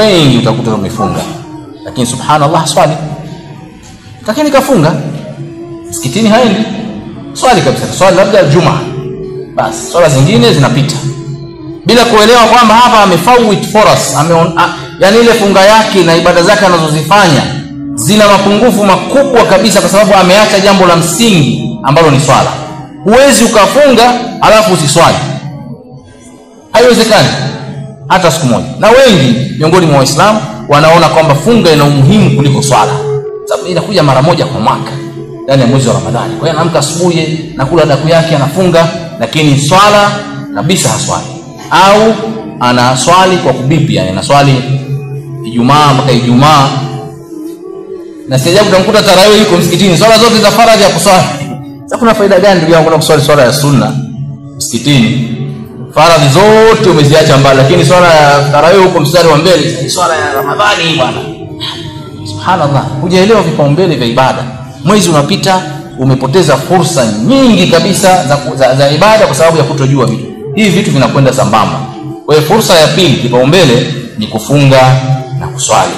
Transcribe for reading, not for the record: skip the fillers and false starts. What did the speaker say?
wengi utakuta wamefunga, lakini subhanallah swali, lakini kafunga msikitini haendi swali kabisa, swali labda Jumaa basi, swala zingine zinapita bila kuelewa kwamba hapa amefawit foras, yani ile funga yake na ibada zake anazozifanya zina mapungufu makubwa kabisa, kwa sababu ameacha jambo la msingi ambalo ni swala. Huwezi ukafunga alafu usiswali, haiwezekani hata siku moja. Na wengi miongoni mwa Waislamu wanaona kwamba funga ina umuhimu kuliko swala, sababu inakuja mara moja kwa mwaka ndani ya mwezi wa Ramadhani. Kwa hiyo anaamka asubuhi na kula daku yake anafunga, lakini swala kabisa haswali, au anaswali kwa kubipi, yani anaswali Ijumaa mpaka Ijumaa, na sijabu utamkuta tarawih yuko msikitini, swala zote za faradhi ya kuswali. Sasa kuna faida gani ndugu yangu kuswali swala ya sunna msikitini? Faradhi zote umeziacha mbali, lakini swala ya tarawih huko mstari wa mbele, swala ya Ramadhani bwana. Subhanallah, hujaelewa vipaumbele vya ibada. Mwezi unapita, umepoteza fursa nyingi kabisa za ibada kwa sababu ya kutojua vitu. Hivi vitu vinakwenda sambamba. Kwa hiyo fursa ya pili, kipaumbele ni kufunga na kuswali.